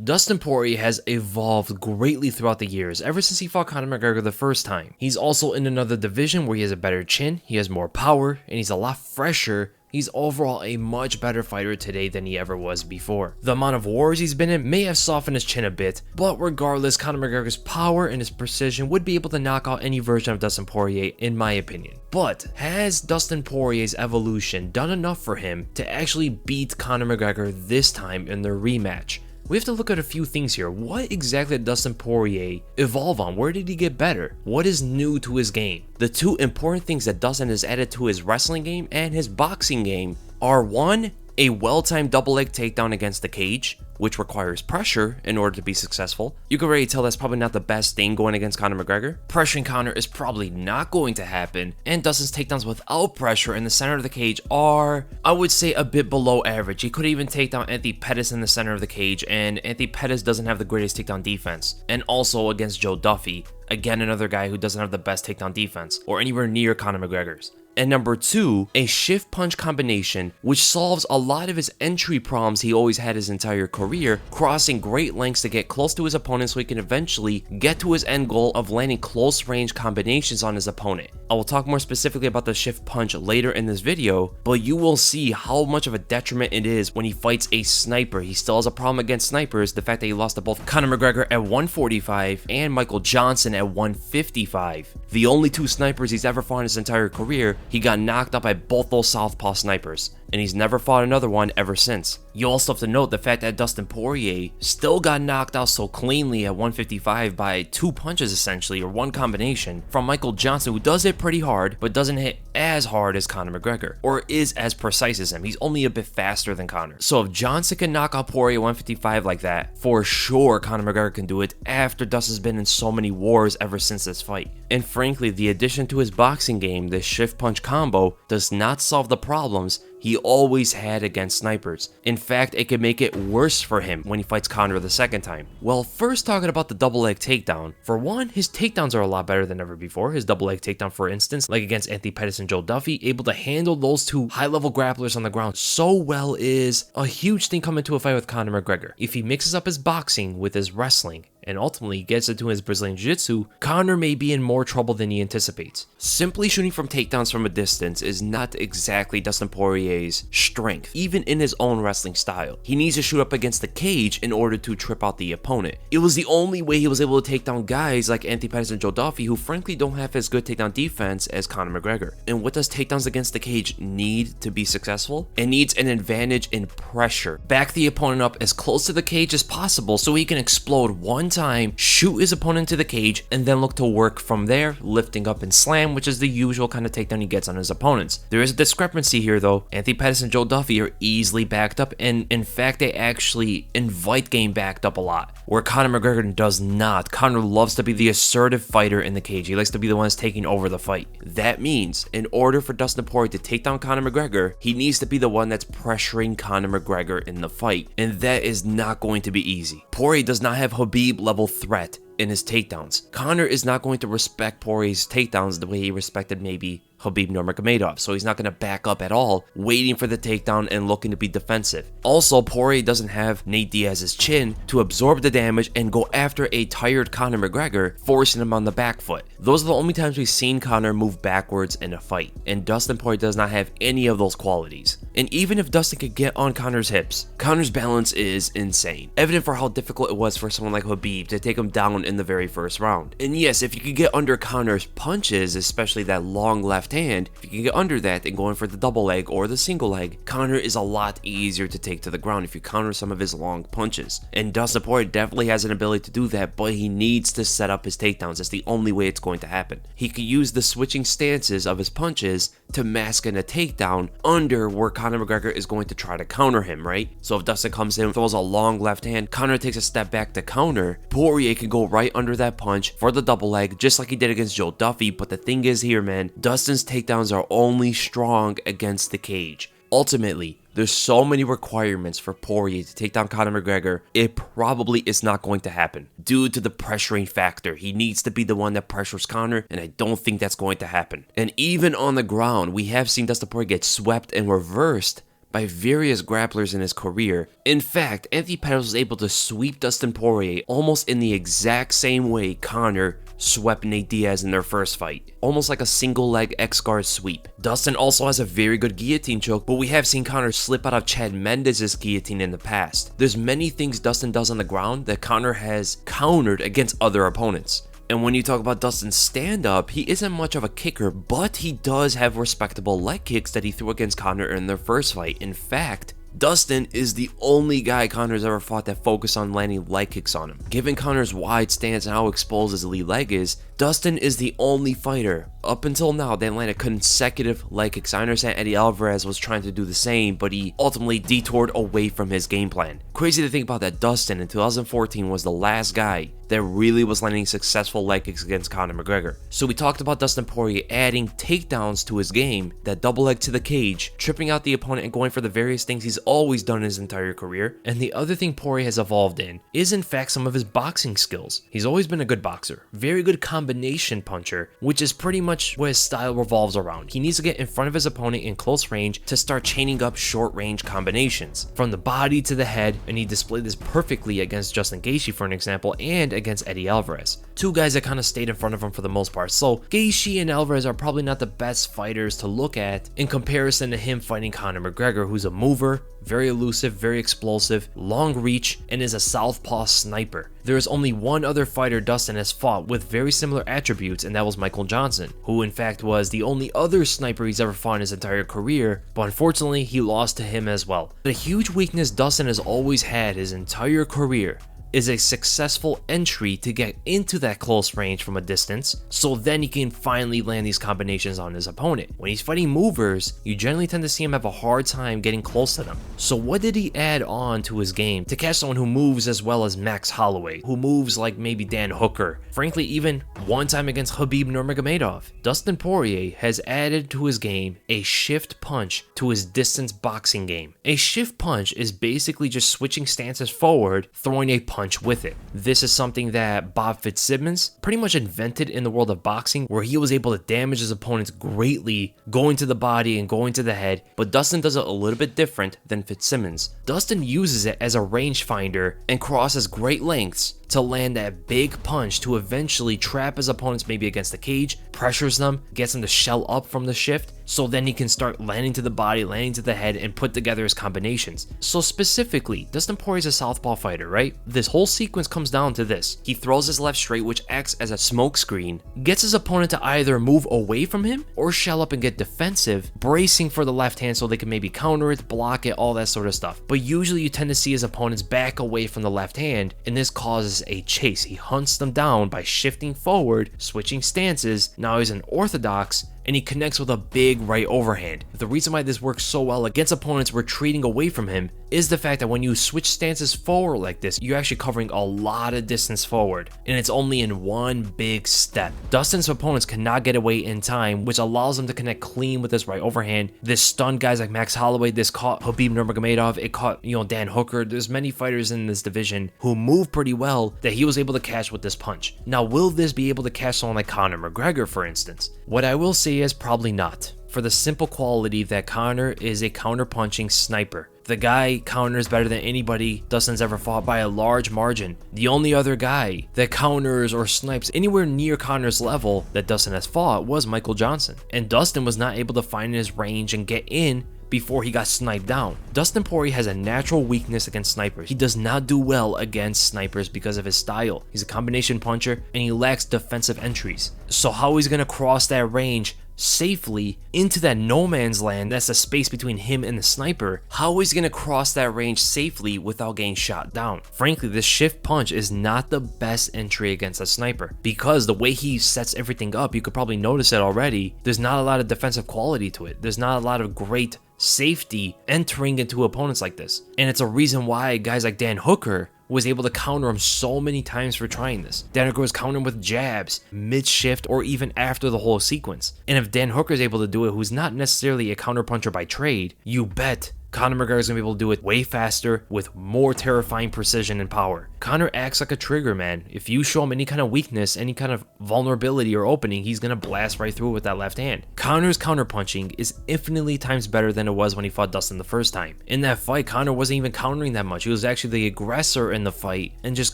Dustin Poirier has evolved greatly throughout the years, ever since he fought Conor McGregor the first time. He's also in another division where he has a better chin, he has more power, and he's a lot fresher. He's overall a much better fighter today than he ever was before. The amount of wars he's been in may have softened his chin a bit, but regardless, Conor McGregor's power and his precision would be able to knock out any version of Dustin Poirier, in my opinion. But has Dustin Poirier's evolution done enough for him to actually beat Conor McGregor this time in their rematch? We have to look at a few things here. What exactly did Dustin Poirier evolve on? Where did he get better? What is new to his game? The two important things that Dustin has added to his wrestling game and his boxing game are: one, a well-timed double leg takedown against the cage, which requires pressure in order to be successful. You can already tell that's probably not the best thing going against Conor McGregor. Pressuring Conor is probably not going to happen, and Dustin's takedowns without pressure in the center of the cage are, I would say, a bit below average. He could even take down Anthony Pettis in the center of the cage, and Anthony Pettis doesn't have the greatest takedown defense. And also against Joe Duffy, again another guy who doesn't have the best takedown defense, or anywhere near Conor McGregor's. And number two, a shift punch combination, which solves a lot of his entry problems he always had his entire career, crossing great lengths to get close to his opponent so he can eventually get to his end goal of landing close range combinations on his opponent. I will talk more specifically about the shift punch later in this video, but you will see how much of a detriment it is when he fights a sniper. He still has a problem against snipers, the fact that he lost to both Conor McGregor at 145 and Michael Johnson at 155. The only two snipers he's ever fought in his entire career, he got knocked out by both those southpaw snipers, and he's never fought another one ever since. You also have to note the fact that Dustin Poirier still got knocked out so cleanly at 155 by two punches essentially, or one combination, from Michael Johnson, who does hit pretty hard, but doesn't hit as hard as Conor McGregor, or is as precise as him. He's only a bit faster than Conor. So if Johnson can knock out Poirier at 155 like that, for sure Conor McGregor can do it after Dustin's been in so many wars ever since this fight. And frankly, the addition to his boxing game, this shift punch combo, does not solve the problems he always had against snipers. In fact, it could make it worse for him when he fights Conor the second time. Well, first talking about the double leg takedown. For one, his takedowns are a lot better than ever before. His double leg takedown, for instance, like against Anthony Pettis and Joe Duffy, able to handle those two high-level grapplers on the ground so well is a huge thing coming to a fight with Conor McGregor. If he mixes up his boxing with his wrestling, and ultimately gets into his Brazilian Jiu-Jitsu, Conor may be in more trouble than he anticipates. Simply shooting from takedowns from a distance is not exactly Dustin Poirier's strength, even in his own wrestling style. He needs to shoot up against the cage in order to trip out the opponent. It was the only way he was able to take down guys like Anthony Pettis and Joe Duffy, who frankly don't have as good takedown defense as Conor McGregor. And what does takedowns against the cage need to be successful? It needs an advantage in pressure. Back the opponent up as close to the cage as possible so he can explode one time, shoot his opponent to the cage, and then look to work from there, lifting up and slam, which is the usual kind of takedown he gets on his opponents. There is a discrepancy here though. Anthony Pettis and Joe Duffy are easily backed up, and in fact they actually invite game backed up a lot, where Conor McGregor does not. Conor loves to be the assertive fighter in the cage. He likes to be the one that's taking over the fight. That means in order for Dustin Poirier to take down Conor McGregor, he needs to be the one that's pressuring Conor McGregor in the fight, and that is not going to be easy. Poirier does not have Khabib level threat in his takedowns. Conor is not going to respect Poirier's takedowns the way he respected maybe Khabib Nurmagomedov, so he's not going to back up at all, waiting for the takedown and looking to be defensive. Also, Poirier doesn't have Nate Diaz's chin to absorb the damage and go after a tired Conor McGregor, forcing him on the back foot. Those are the only times we've seen Conor move backwards in a fight, and Dustin Poirier does not have any of those qualities. And even if Dustin could get on Conor's hips, Conor's balance is insane, evident for how difficult it was for someone like Khabib to take him down in the very first round. And yes, if you could get under Conor's punches, especially that long left hand, if you can get under that and going for the double leg or the single leg, Conor is a lot easier to take to the ground if you counter some of his long punches. And Dustin Poirier definitely has an ability to do that, but he needs to set up his takedowns. That's the only way it's going to happen. He could use the switching stances of his punches to mask in a takedown under where Conor McGregor is going to try to counter him, right? So if Dustin comes in and throws a long left hand, Conor takes a step back to counter, Poirier can go right under that punch for the double leg, just like he did against Joe Duffy. But the thing is here, man, Dustin's takedowns are only strong against the cage. Ultimately, there's so many requirements for Poirier to take down Conor McGregor, it probably is not going to happen due to the pressuring factor. He needs to be the one that pressures Conor, and I don't think that's going to happen. And even on the ground, we have seen Dustin Poirier get swept and reversed by various grapplers in his career. In fact, Anthony Pettis was able to sweep Dustin Poirier almost in the exact same way Conor swept Nate Diaz in their first fight. Almost like a single leg X-guard sweep. Dustin also has a very good guillotine choke, but we have seen Conor slip out of Chad Mendes' guillotine in the past. There's many things Dustin does on the ground that Conor has countered against other opponents. And when you talk about Dustin's stand-up, he isn't much of a kicker, but he does have respectable leg kicks that he threw against Conor in their first fight. In fact, Dustin is the only guy Conor's ever fought that focused on landing leg kicks on him. Given Conor's wide stance and how exposed his lead leg is, Dustin is the only fighter up until now that landed consecutive leg kicks. I understand Eddie Alvarez was trying to do the same, but he ultimately detoured away from his game plan. Crazy to think about that Dustin in 2014 was the last guy that really was landing successful leg kicks against Conor McGregor. So we talked about Dustin Poirier adding takedowns to his game, that double leg to the cage, tripping out the opponent and going for the various things he's always done in his entire career. And the other thing Poirier has evolved in is in fact some of his boxing skills. He's always been a good boxer, very good combination puncher, which is pretty much what his style revolves around. He needs to get in front of his opponent in close range to start chaining up short range combinations from the body to the head, and he displayed this perfectly against Justin Gaethje for an example, and against Eddie Alvarez. Two guys that kind of stayed in front of him for the most part. So Gaethje and Alvarez are probably not the best fighters to look at in comparison to him fighting Conor McGregor, who's a mover, very elusive, very explosive, long reach, and is a southpaw sniper. There is only one other fighter Dustin has fought with very similar attributes, and that was Michael Johnson, who in fact was the only other sniper he's ever fought in his entire career, but unfortunately he lost to him as well. But a huge weakness Dustin has always had his entire career is a successful entry to get into that close range from a distance, so then he can finally land these combinations on his opponent. When he's fighting movers, you generally tend to see him have a hard time getting close to them. So what did he add on to his game to catch someone who moves as well as Max Holloway, who moves like maybe Dan Hooker, frankly even one time against Khabib Nurmagomedov? Dustin Poirier has added to his game a shift punch to his distance boxing game. A shift punch is basically just switching stances forward, throwing a punch with it. This is something that Bob Fitzsimmons pretty much invented in the world of boxing, where he was able to damage his opponents greatly, going to the body and going to the head, but Dustin does it a little bit different than Fitzsimmons. Dustin uses it as a rangefinder and crosses great lengths to land that big punch to eventually trap his opponents maybe against the cage, pressures them, gets them to shell up from the shift, so then he can start landing to the body, landing to the head, and put together his combinations. So specifically, Dustin Poirier is a southpaw fighter, right? This whole sequence comes down to this. He throws his left straight, which acts as a smoke screen, gets his opponent to either move away from him or shell up and get defensive, bracing for the left hand so they can maybe counter it, block it, all that sort of stuff. But usually you tend to see his opponents back away from the left hand, and this causes a chase. He hunts them down by shifting forward, switching stances. Now he's an orthodox, and he connects with a big right overhand. The reason why this works so well against opponents retreating away from him is the fact that when you switch stances forward like this, you're actually covering a lot of distance forward, and it's only in one big step. Dustin's opponents cannot get away in time, which allows them to connect clean with this right overhand. This stunned guys like Max Holloway, this caught Khabib Nurmagomedov, it caught, Dan Hooker. There's many fighters in this division who move pretty well that he was able to catch with this punch. Now, will this be able to catch someone like Conor McGregor, for instance? What I will say is probably not, for the simple quality that Conor is a counter-punching sniper. The guy counters better than anybody Dustin's ever fought by a large margin. The only other guy that counters or snipes anywhere near Conor's level that Dustin has fought was Michael Johnson. And Dustin was not able to find his range and get in before he got sniped down. Dustin Poirier has a natural weakness against snipers. He does not do well against snipers because of his style. He's a combination puncher and he lacks defensive entries. So how he's gonna cross that range safely into that no man's land, that's the space between him and the sniper, how is he going to cross that range safely without getting shot down? Frankly, this shift punch is not the best entry against a sniper, because the way he sets everything up, you could probably notice it already, there's not a lot of defensive quality to it. There's not a lot of great safety entering into opponents like this, and it's a reason why guys like Dan Hooker was able to counter him so many times for trying this. Dan Hooker was countering with jabs, mid-shift, or even after the whole sequence. And if Dan Hooker is able to do it, who's not necessarily a counter-puncher by trade, you bet Conor McGregor is going to be able to do it way faster with more terrifying precision and power. Conor acts like a trigger man. If you show him any kind of weakness, any kind of vulnerability or opening, he's gonna blast right through it with that left hand. Conor's counterpunching is infinitely times better than it was when he fought Dustin the first time. In that fight, Conor wasn't even countering that much. He was actually the aggressor in the fight and just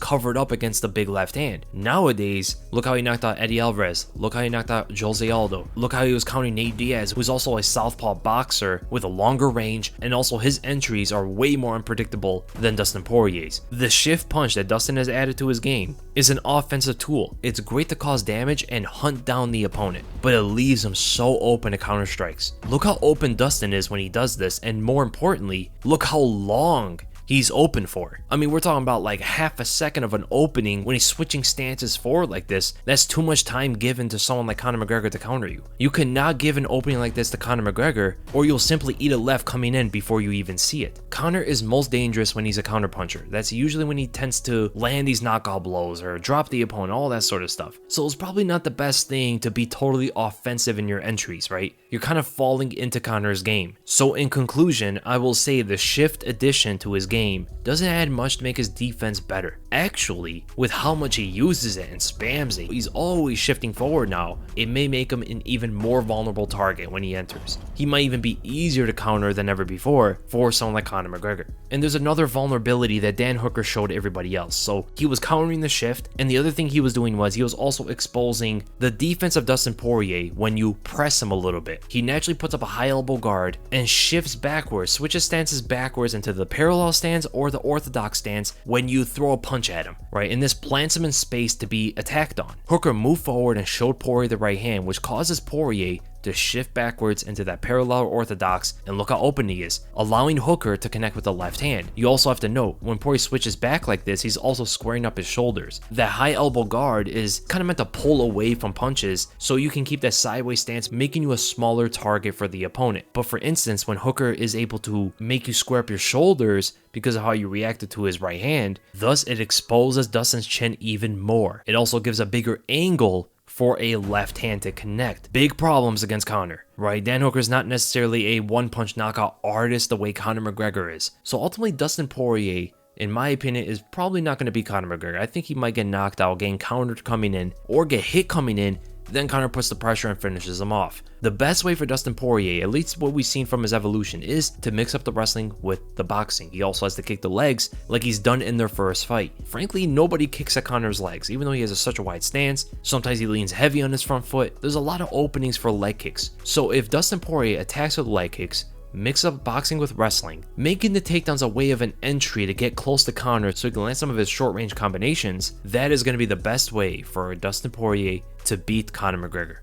covered up against the big left hand. Nowadays, look how he knocked out Eddie Alvarez. Look how he knocked out Jose Aldo. Look how he was countering Nate Diaz, who's also a southpaw boxer with a longer range, and also his entries are way more unpredictable than Dustin Poirier's. The shift punch that Dustin has added to his game is an offensive tool. It's great to cause damage and hunt down the opponent, but it leaves him so open to counter strikes. Look how open Dustin is when he does this, and more importantly, look how long he's open for. I mean, we're talking about like half a second of an opening when he's switching stances forward like this. That's too much time given to someone like Conor McGregor to counter you. You cannot give an opening like this to Conor McGregor, or you'll simply eat a left coming in before you even see it. Conor is most dangerous when he's a counter puncher. That's usually when he tends to land these knockout blows or drop the opponent, all that sort of stuff. So it's probably not the best thing to be totally offensive in your entries, right? You're kind of falling into Conor's game. So in conclusion, I will say the shift addition to his game doesn't add much to make his defense better. Actually, with how much he uses it and spams it, he's always shifting forward now, it may make him an even more vulnerable target when he enters. He might even be easier to counter than ever before for someone like Conor McGregor. And there's another vulnerability that Dan Hooker showed everybody else. So he was countering the shift, and the other thing he was doing was he was also exposing the defense of Dustin Poirier when you press him a little bit. He naturally puts up a high elbow guard and shifts backwards, switches stances backwards into the parallel stance or the orthodox stance when you throw a punch at him, right? And this plants him in space to be attacked on. Hooker moved forward and showed Poirier the right hand, which causes Poirier to shift backwards into that parallel orthodox, and look how open he is, allowing Hooker to connect with the left hand. You also have to note, when Poirier switches back like this, he's also squaring up his shoulders. That high elbow guard is kind of meant to pull away from punches so you can keep that sideways stance, making you a smaller target for the opponent. But for instance, when Hooker is able to make you square up your shoulders because of how you reacted to his right hand, thus it exposes Dustin's chin even more. It also gives a bigger angle for a left hand to connect. Big problems against Conor, right? Dan Hooker's not necessarily a one-punch knockout artist the way Conor McGregor is. So ultimately, Dustin Poirier, in my opinion, is probably not going to beat Conor McGregor. I think he might get knocked out, getting countered coming in, or get hit coming in. Then Conor puts the pressure and finishes him off. The best way for Dustin Poirier, at least what we've seen from his evolution, is to mix up the wrestling with the boxing. He also has to kick the legs like he's done in their first fight. Frankly, nobody kicks at Conor's legs, even though he has such a wide stance. Sometimes he leans heavy on his front foot. There's a lot of openings for leg kicks. So if Dustin Poirier attacks with leg kicks, mix up boxing with wrestling, making the takedowns a way of an entry to get close to Conor so he can land some of his short-range combinations, that is going to be the best way for Dustin Poirier to beat Conor McGregor.